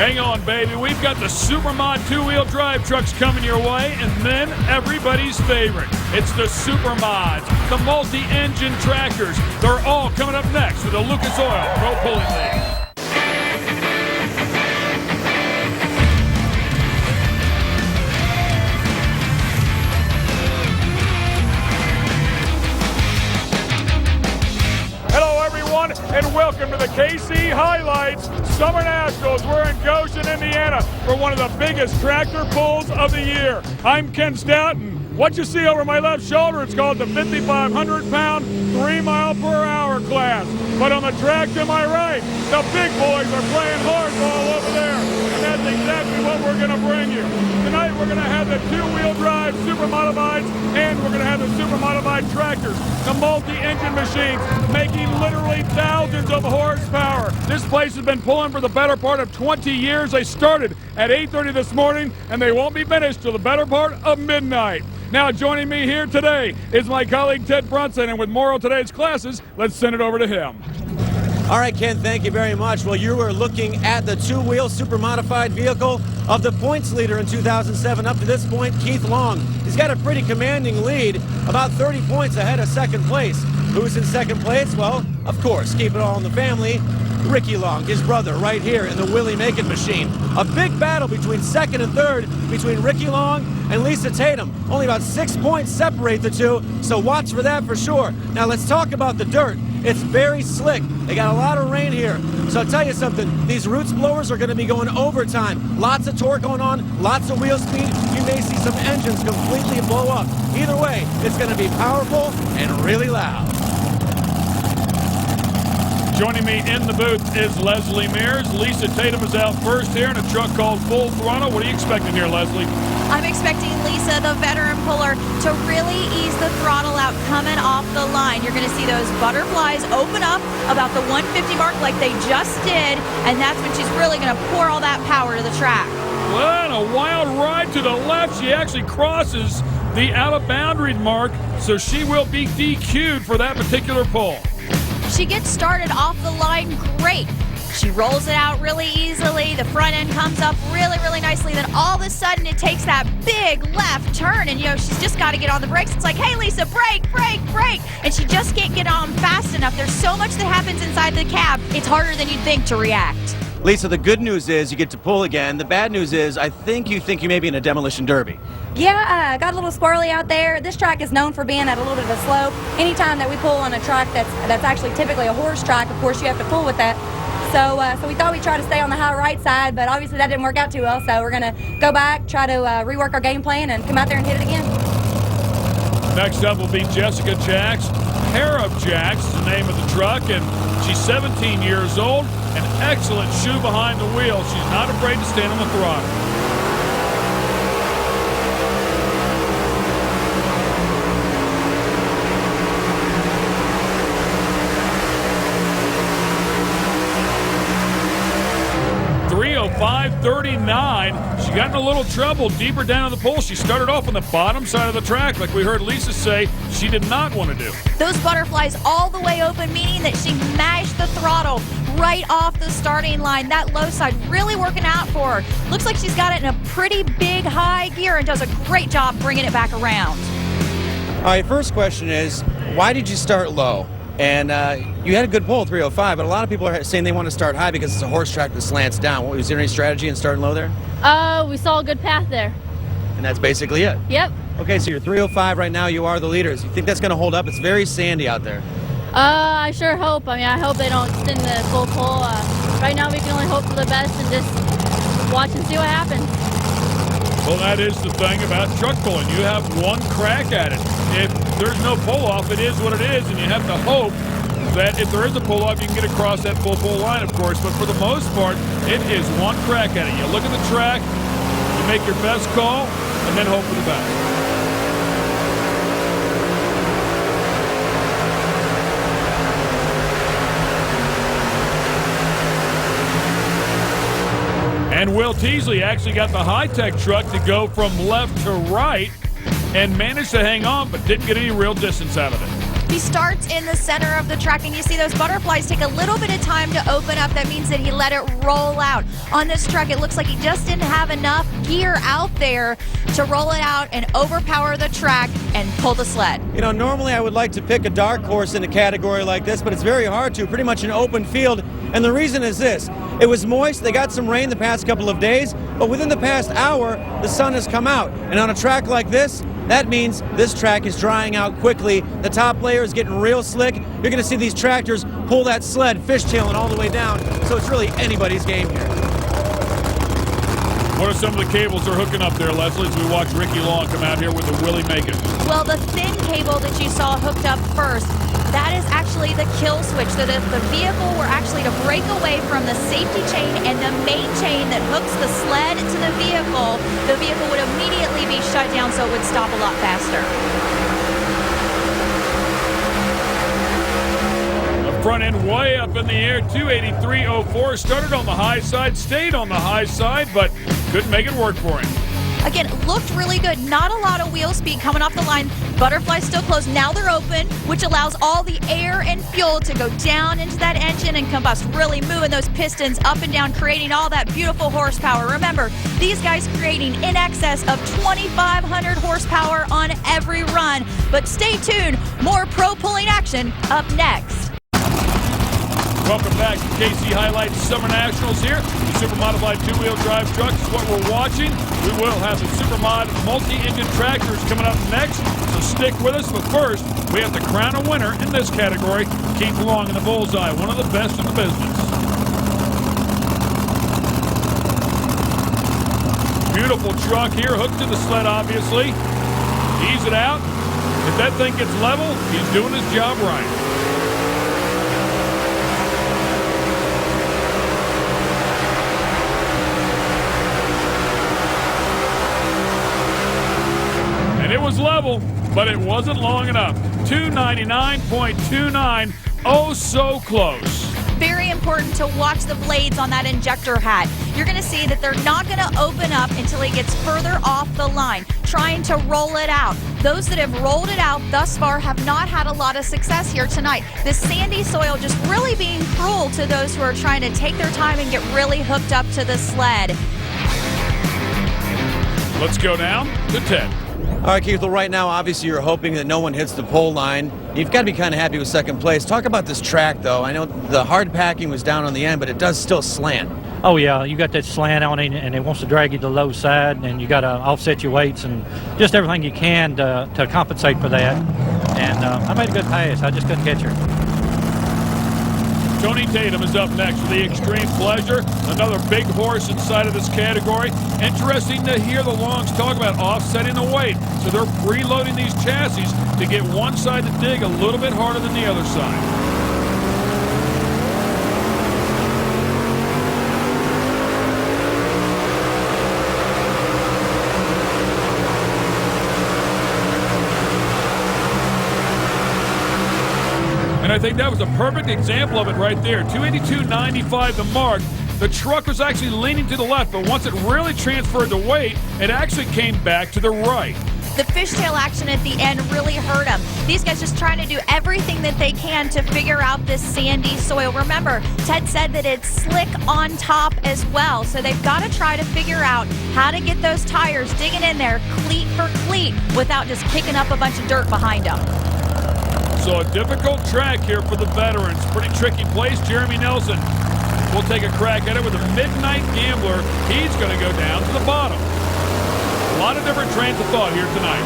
Hang on, baby. We've got the Supermod two-wheel drive trucks coming your way, and then everybody's favorite. It's the Supermods, the multi-engine tractors. They're all coming up next with the Lucas Oil Pro Pulling League. And welcome to the KC Highlights Summer Nationals. We're in Goshen, Indiana for one of the biggest tractor pulls of the year. I'm Ken Stout, and what you see over my left shoulder, it's called the 5,500-pound, 3-mile-per-hour class. But on the track to my right, the big boys are playing hardball over there. And that's exactly what we're going to bring you. Tonight we're going to have the two-wheel drive super modifieds, and we're going to have the super modified tractors, the multi-engine machines, making literally thousands of horsepower. This place has been pulling for the better part of 20 years. They started at 8:30 this morning, and they won't be finished till the better part of midnight. Now joining me here today is my colleague Ted Brunson, and with more of today's classes, let's send it over to him. All right, Ken, thank you very much. Well, you were looking at the two-wheel super modified vehicle of the points leader in 2007. Up to this point, Keith Long. He's got a pretty commanding lead, about 30 points ahead of second place. Who's in second place? Well, of course, keep it all in the family. Ricky Long, his brother, right here in the Willie Macon machine. A big battle between second and third between Ricky Long and Lisa Tatum. Only about 6 points separate the two, so watch for that for sure. Now let's talk about the dirt. It's very slick. They got a lot of rain here. So I'll tell you something, these roots blowers are going to be going overtime. Lots of torque going on, lots of wheel speed. You may see some engines completely blow up. Either way, it's going to be powerful and really loud. Joining me in the booth is Leslie Mears. Lisa Tatum is out first here in a truck called Full Throttle. What are you expecting here, Leslie? I'm expecting Lisa, the veteran puller, to really ease the throttle out coming off the line. You're going to see those butterflies open up about the 150 mark like they just did, and that's when she's really going to pour all that power to the track. Well, a wild ride to the left. She actually crosses the out-of-boundary mark, so she will be DQ'd for that particular pull. She gets started off the line great. She rolls it out really easily. The front end comes up really, really nicely. Then all of a sudden it takes that big left turn, and she's just got to get on the brakes. It's like, hey Lisa, brake, brake, brake. And she just can't get on fast enough. There's so much that happens inside the cab. It's harder than you'd think to react. Lisa, the good news is you get to pull again. The bad news is I think you may be in a demolition derby. Yeah, got a little squirrely out there. This track is known for being at a little bit of a slope. Anytime that we pull on a track that's actually typically a horse track, of course you have to pull with that. So we thought we'd try to stay on the high right side, but obviously that didn't work out too well. So we're going to go back, try to rework our game plan, and come out there and hit it again. Next up will be Jessica Jacks. Pair of Jacks is the name of the truck, and she's 17 years old. An excellent shoe behind the wheel. She's not afraid to stand on the throttle. .539. She got in a little trouble deeper down the pole. She started off on the bottom side of the track, like we heard Lisa say she did not want to do. Those butterflies all the way open, meaning that she mashed the throttle right off the starting line. That low side really working out for her. Looks like she's got it in a pretty big high gear and does a great job bringing it back around. All right, first question is, why did you start low? And you had a good pull, 305, but a lot of people are saying they want to start high because it's a horse track that slants down. Was there any strategy in starting low there? We saw a good path there. And that's basically it? Yep. Okay, so you're 305 right now. You are the leaders. You think that's going to hold up? It's very sandy out there. I sure hope. I mean, I hope they don't extend the full pull. Right now we can only hope for the best and just watch and see what happens. Well, that is the thing about truck pulling. You have one crack at it. If there's no pull-off, it is what it is, and you have to hope that if there is a pull-off, you can get across that full pull line, of course. But for the most part, it is one crack at it. You look at the track, you make your best call, and then hope for the best. And Will Teasley actually got the high-tech truck to go from left to right and managed to hang on, but didn't get any real distance out of it. He starts in the center of the track, and you see those butterflies take a little bit of time to open up. That means that he let it roll out. On this truck, it looks like he just didn't have enough gear out there to roll it out and overpower the track and pull the sled. You know, normally I would like to pick a dark horse in a category like this, but it's very hard to, pretty much an open field. And the reason is this: it was moist, they got some rain the past couple of days, but within the past hour, the sun has come out. And on a track like this, that means this track is drying out quickly. The top layer is getting real slick. You're going to see these tractors pull that sled fishtailing all the way down, so it's really anybody's game here. What are some of the cables they're hooking up there, Leslie, as we watch Ricky Long come out here with the Willie Macon? Well, the thin cable that you saw hooked up first, that is actually the kill switch. So that if the vehicle were actually to break away from the safety chain and the main chain that hooks the sled to the vehicle would immediately be shut down, so it would stop a lot faster. Front end way up in the air, 283.04. Started on the high side, stayed on the high side, but couldn't make it work for him. Again, looked really good. Not a lot of wheel speed coming off the line. Butterflies still closed. Now they're open, which allows all the air and fuel to go down into that engine and combust, really moving those pistons up and down, creating all that beautiful horsepower. Remember, these guys creating in excess of 2,500 horsepower on every run. But stay tuned, more pro pulling action up next. Welcome back to KC Highlights Summer Nationals here. The Super Modified two-wheel drive truck is what we're watching. We will have the Super Mod multi-engine tractors coming up next, so stick with us. But first, we have to crown a winner in this category. Keith Long in the bullseye, one of the best in the business. Beautiful truck here, hooked to the sled, obviously. Ease it out. If that thing gets level, he's doing his job right. It was level, but it wasn't long enough. 299.29, oh so close. Very important to watch the blades on that injector hat. You're going to see that they're not going to open up until he gets further off the line, trying to roll it out. Those that have rolled it out thus far have not had a lot of success here tonight. The sandy soil just really being cruel to those who are trying to take their time and get really hooked up to the sled. Let's go down to 10. All right, Keith, well, right now, obviously, you're hoping that no one hits the pole line. You've got to be kind of happy with second place. Talk about this track, though. I know the hard packing was down on the end, but it does still slant. Oh, yeah, you got that slant on it, and it wants to drag you to the low side, and you got to offset your weights and just everything you can to compensate for that. And I made a good pass. I just couldn't catch her. Tony Tatum is up next for the Extreme Pleasure, another big horse inside of this category. Interesting to hear the Longs talk about offsetting the weight. So they're preloading these chassis to get one side to dig a little bit harder than the other side. And I think that was a perfect example of it right there. 282.95 the mark. The truck was actually leaning to the left, but once it really transferred the weight, it actually came back to the right. The fishtail action at the end really hurt them. These guys just trying to do everything that they can to figure out this sandy soil. Remember, Ted said that it's slick on top as well, so they've got to try to figure out how to get those tires digging in there cleat for cleat without just kicking up a bunch of dirt behind them. So a difficult track here for the veterans. Pretty tricky place. Jeremy Nelson will take a crack at it with a Midnight Gambler. He's going to go down to the bottom. A lot of different trains of thought here tonight.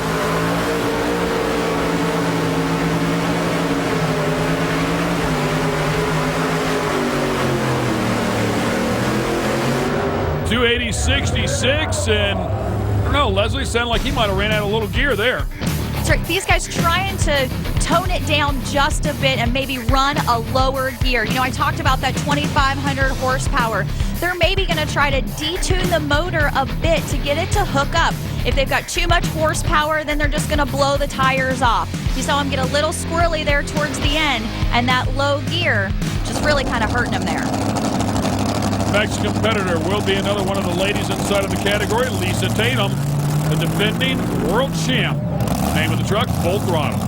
.280.66, and I don't know, Leslie sounded like he might have ran out of a little gear there. That's right. These guys trying to tone it down just a bit and maybe run a lower gear. You know, I talked about that 2,500 horsepower. They're maybe going to try to detune the motor a bit to get it to hook up. If they've got too much horsepower, then they're just going to blow the tires off. You saw him get a little squirrely there towards the end, and that low gear just really kind of hurting him there. Next competitor will be another one of the ladies inside of the category, Lisa Tatum, the defending world champ. Name of the truck, Full Throttle.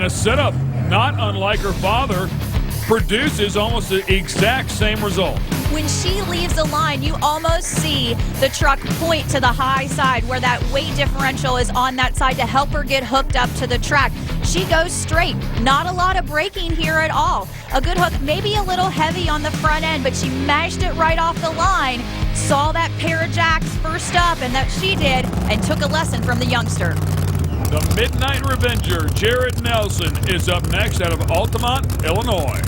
a setup not unlike her father produces almost the exact same result. When she leaves the line, you almost see the truck point to the high side where that weight differential is on that side to help her get hooked up to the track. She goes straight. Not a lot of braking here at all. A good hook, maybe a little heavy on the front end, but she mashed it right off the line, saw that pair of jacks first up, and that she did, and took a lesson from the youngster. The Midnight Revenger, Jared Nelson, is up next out of Altamont, Illinois.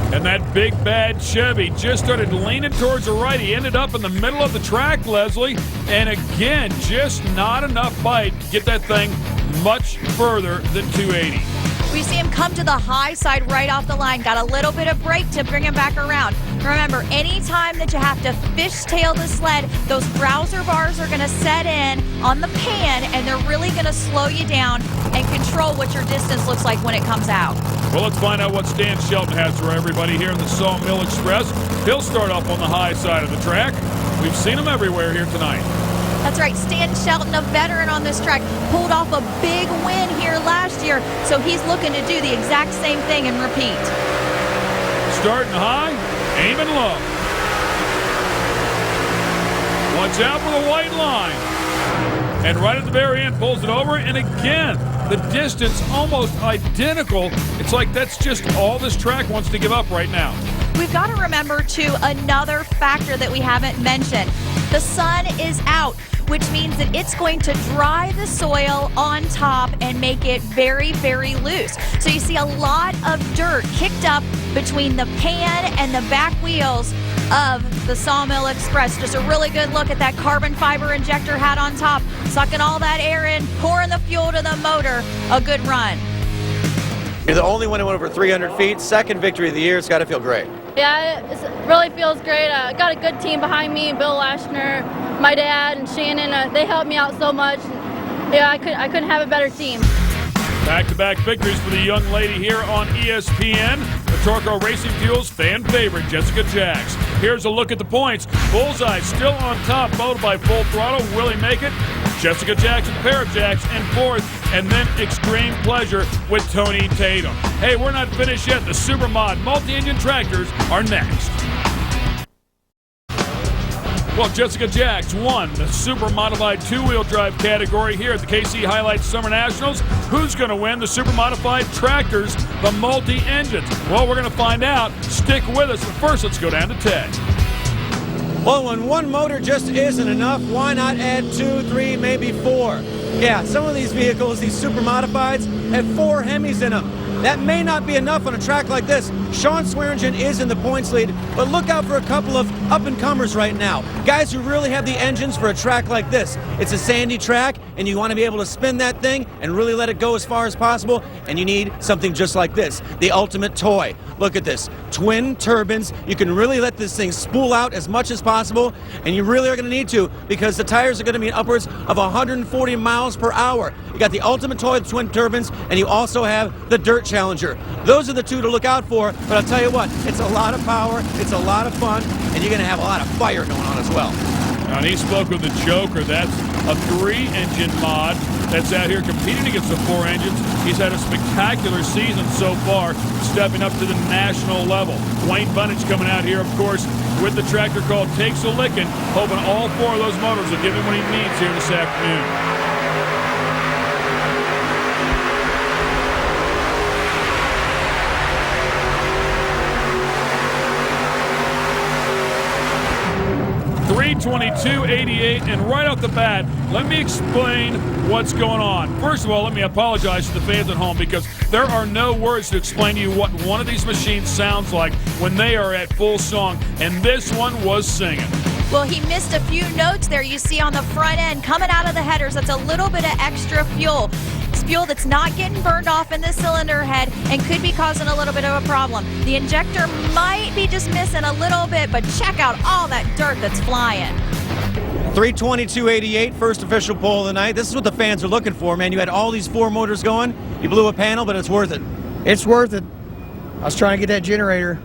And that big bad Chevy just started leaning towards the right. He ended up in the middle of the track, Leslie. And again, just not enough bite to get that thing much further than 280. We see him come to the high side right off the line. Got a little bit of brake to bring him back around. Remember, anytime that you have to fishtail the sled, those browser bars are going to set in on the pan, and they're really going to slow you down and control what your distance looks like when it comes out. Well, let's find out what Stan Shelton has for everybody here in the Sawmill Express. He'll start off on the high side of the track. We've seen him everywhere here tonight. That's right, Stan Shelton, a veteran on this track, pulled off a big win here last year, so he's looking to do the exact same thing and repeat. Starting high, aiming low. Watch out for the white line. And right at the very end, pulls it over, and again, the distance almost identical. It's like that's just all this track wants to give up right now. We've got to remember, too, another factor that we haven't mentioned. The sun is out, which means that it's going to dry the soil on top and make it very, very loose. So you see a lot of dirt kicked up between the pan and the back wheels of the Sawmill Express. Just a really good look at that carbon fiber injector hat on top, sucking all that air in, pouring the fuel to the motor. A good run. You're the only one who went over 300 feet. Second victory of the year. It's got to feel great. Yeah, it really feels great. I got a good team behind me, Bill Lashner, my dad, and Shannon. They helped me out so much. Yeah, I couldn't have a better team. Back-to-back victories for the young lady here on ESPN. The Torco Racing Fuels fan favorite, Jessica Jacks. Here's a look at the points. Bullseye still on top, followed by Full Throttle. Will he make it? Jessica Jacks and Pair of Jacks in fourth, and then Extreme Pleasure with Tony Tatum. Hey, we're not finished yet. The Supermod multi-engine tractors are next. Well, Jessica Jacks won the super modified two-wheel drive category here at the KC Highlights Summer Nationals. Who's going to win the super modified tractors, the multi-engines? Well, we're going to find out. Stick with us. But first, let's go down to Ted. Well, when one motor just isn't enough, why not add 2, 3, maybe 4? Yeah, some of these vehicles, these super modifieds, have 4 Hemis in them. That may not be enough on a track like this. Sean Swearingen is in the points lead, but look out for a couple of up-and-comers right now. Guys who really have the engines for a track like this. It's a sandy track, and you want to be able to spin that thing and really let it go as far as possible, and you need something just like this, the ultimate toy. Look at this, twin turbines. You can really let this thing spool out as much as possible, and you really are going to need to because the tires are going to be upwards of 140 miles per hour. You got the ultimate toy with twin turbines, and you also have the Dirt Challenger. Those are the two to look out for, but I'll tell you what, it's a lot of power, it's a lot of fun, and you're going to have a lot of fire going on as well. And he spoke with the Joker. That's a 3-engine mod that's out here competing against the 4 engines. He's had a spectacular season so far, stepping up to the national level. Dwayne Bunnage coming out here, of course, with the tractor called Takes a Lickin', hoping all 4 of those motors will give him what he needs here this afternoon. .322.88, and right off the bat, let me explain what's going on. First of all, let me apologize to the fans at home because there are no words to explain to you what one of these machines sounds like when they are at full song, and this one was singing. Well, he missed a few notes there you see on the front end coming out of the headers. That's a little bit of extra fuel. It's fuel that's not getting burned off in the cylinder head and could be causing a little bit of a problem. The injector might be just missing a little bit, but check out all that dirt that's flying. 322.88, first official pole of the night. This is what the fans are looking for, man. You had all these 4 motors going. You blew a panel, but it's worth it. It's worth it. I was trying to get that generator.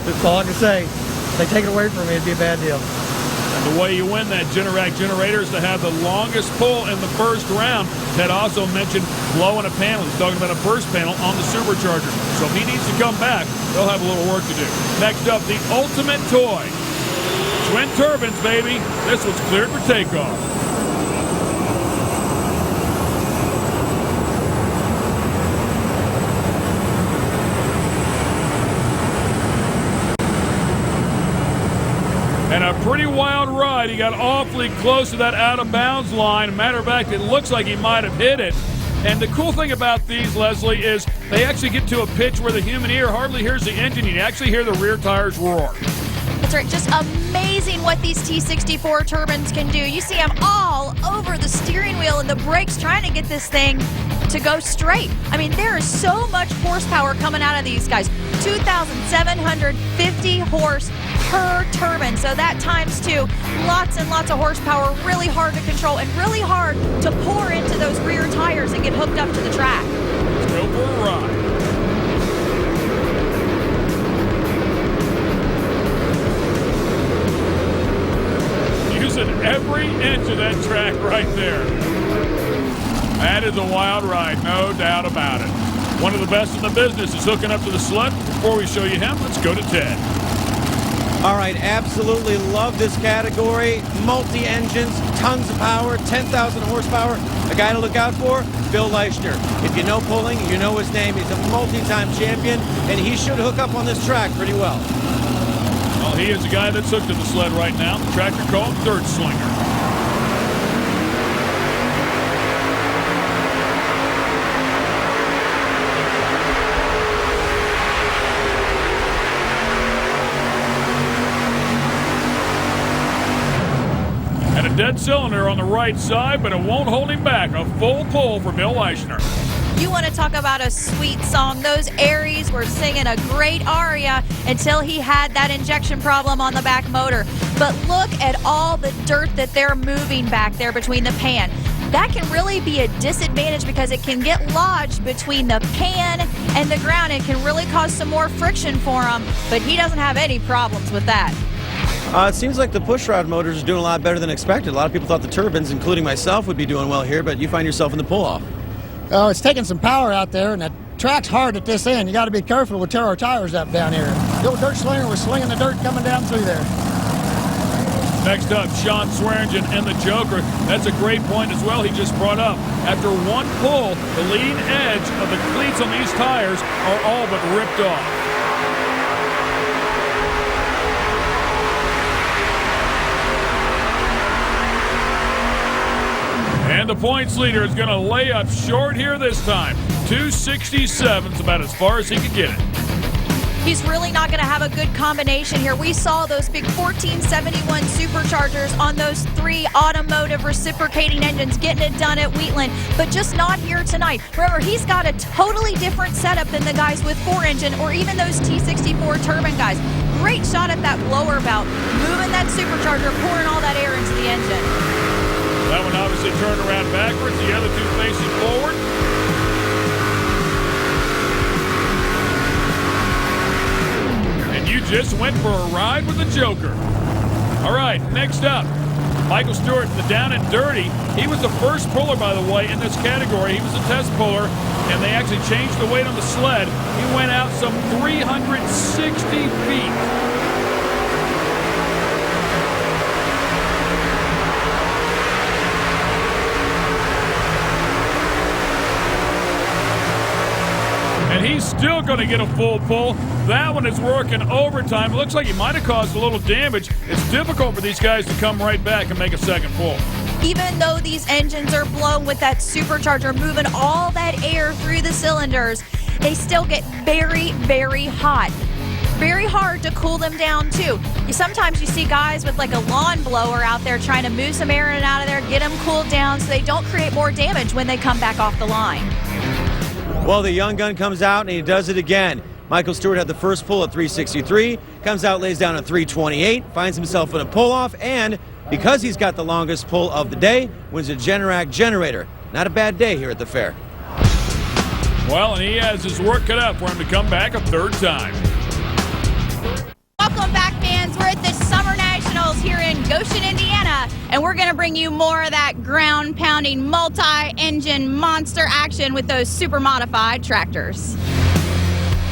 That's all I can say. If they take it away from me, it'd be a bad deal. And the way you win that Generac generator is to have the longest pull in the first round. Ted also mentioned blowing a panel. He's talking about a burst panel on the supercharger. So if he needs to come back, they'll have a little work to do. Next up, the ultimate toy. Twin turbines, baby. This was cleared for takeoff. And a pretty wild ride. He got awfully close to that out-of-bounds line. Matter of fact, it looks like he might have hit it. And the cool thing about these, Leslie, is they actually get to a pitch where the human ear hardly hears the engine. You actually hear the rear tires roar. That's right. Just amazing what these T64 turbines can do. You see them all over the steering wheel and the brakes trying to get this thing to go straight. I mean, there is so much horsepower coming out of these guys. 2,750 horse per turbine. So that times 2. Lots and lots of horsepower. Really hard to control and really hard to pour into those rear tires and get hooked up to the track. Let's go for a ride. Using every inch of that track right there. That is a wild ride, no doubt about it. One of the best in the business is hooking up to the sled. Before we show you him, let's go to Ted. All right, absolutely love this category. Multi-engines, tons of power, 10,000 horsepower. A guy to look out for, Bill Leischner. If you know pulling, you know his name. He's a multi-time champion, and he should hook up on this track pretty well. Well, he is the guy that's hooked to the sled right now. The tractor called Dirt Slinger. And a dead cylinder on the right side, but it won't hold him back. A full pull for Bill Leischner. You want to talk about a sweet song. Those Aries were singing a great aria until he had that injection problem on the back motor. But look at all the dirt that they're moving back there between the pan. That can really be a disadvantage because it can get lodged between the pan and the ground. It can really cause some more friction for him, but he doesn't have any problems with that. It seems like the pushrod motors are doing a lot better than expected. A lot of people thought the turbines, including myself, would be doing well here, but you find yourself in the pull-off. Oh, it's taking some power out there, and the track's hard at this end. You got to be careful. We'll tear our tires up down here. The old dirt slinger was slinging the dirt coming down through there. Next up, Sean Swearingen and the Joker. That's a great point as well he just brought up. After one pull, the leading edge of the cleats on these tires are all but ripped off. And the points leader is going to lay up short here this time. 267 is about as far as he could get it. He's really not going to have a good combination here. We saw those big 1471 superchargers on those 3 automotive reciprocating engines getting it done at Wheatland, but just not here tonight. Remember, he's got a totally different setup than the guys with 4-engine or even those T64 turbine guys. Great shot at that blower valve, moving that supercharger, pouring all that air into the engine. That one obviously turned around backwards, the other 2 facing forward. And you just went for a ride with the Joker. All right, next up, Michael Stewart, the down and dirty. He was the first puller, by the way, in this category. He was a test puller, and they actually changed the weight on the sled. He went out some 360 feet. And he's still going to get a full pull. That one is working overtime. It looks like he might have caused a little damage. It's difficult for these guys to come right back and make a second pull. Even though these engines are blown with that supercharger, moving all that air through the cylinders, they still get very, very hot. Very hard to cool them down, too. Sometimes you see guys with like a lawn blower out there trying to move some air in and out of there, get them cooled down so they don't create more damage when they come back off the line. Well, the young gun comes out, and he does it again. Michael Stewart had the first pull at 363, comes out, lays down at 328, finds himself in a pull-off, and because he's got the longest pull of the day, wins a Generac generator. Not a bad day here at the fair. Well, and he has his work cut out for him to come back a third time. Welcome back, fans. We're at the Summer Nationals here in Goshen, Indiana, and we're going to bring you more of that ground-pounding, multi-engine monster action with those super modified tractors.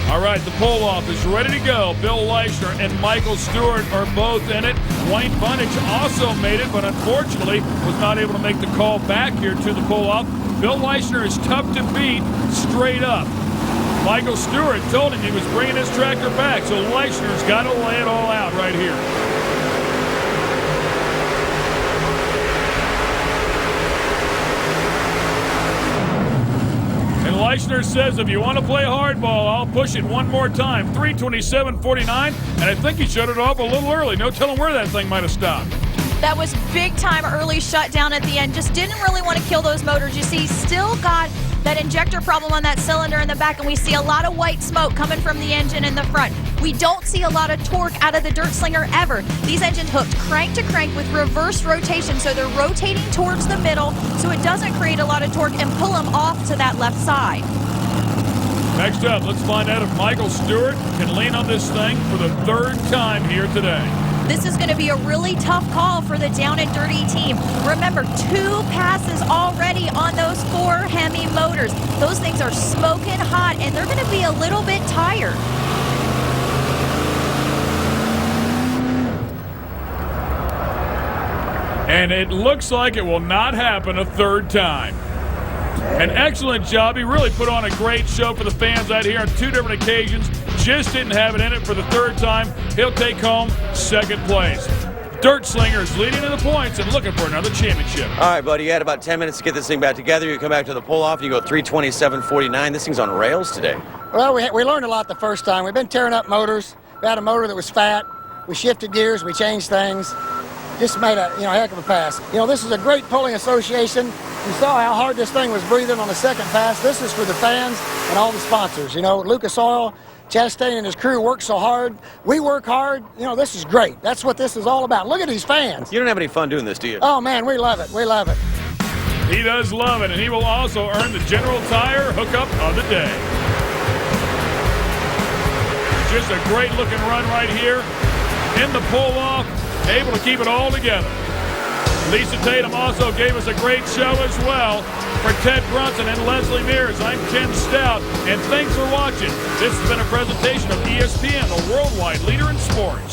All right, the pull-off is ready to go. Bill Leichner and Michael Stewart are both in it. Wayne Bunnage also made it, but unfortunately was not able to make the call back here to the pull-off. Bill Leichner is tough to beat straight up. Michael Stewart told him he was bringing his tractor back, so Leichner's got to lay it all out right here. And Leichner says, if you want to play hardball, I'll push it one more time. 3:27.49, and I think he shut it off a little early. No telling where that thing might have stopped. That was big time early shutdown at the end. Just didn't really want to kill those motors. You see, still got that injector problem on that cylinder in the back, and we see a lot of white smoke coming from the engine in the front. We don't see a lot of torque out of the dirt slinger ever. These engines hooked crank to crank with reverse rotation, so they're rotating towards the middle, so it doesn't create a lot of torque and pull them off to that left side. Next up, let's find out if Michael Stewart can lean on this thing for the third time here today. This is going to be a really tough call for the Down and Dirty team. Remember, 2 passes already on those 4 Hemi motors. Those things are smoking hot, and they're going to be a little bit tired. And it looks like it will not happen a third time. An excellent job. He really put on a great show for the fans out here on 2 different occasions. Just didn't have it in it for the third time. He'll take home second place. Dirt Slinger is leading in the points and looking for another championship. All right, buddy, you had about 10 minutes to get this thing back together. You come back to the pull-off, you go 3:27.49. This thing's on rails today. Well, we learned a lot the first time. We've been tearing up motors. We had a motor that was fat. We shifted gears. We changed things. Just made a heck of a pass. This is a great pulling association. You saw how hard this thing was breathing on the second pass. This is for the fans and all the sponsors. Lucas Oil, Chastain and his crew work so hard. We work hard. This is great. That's what this is all about. Look at these fans. You don't have any fun doing this, do you? Oh, man, we love it. We love it. He does love it, and he will also earn the General Tire hookup of the day. Just a great-looking run right here. In the pull-off, able to keep it all together. Lisa Tatum also gave us a great show as well. For Ted Brunson and Leslie Mears, I'm Ken Stout, and thanks for watching. This has been a presentation of ESPN, the worldwide leader in sports.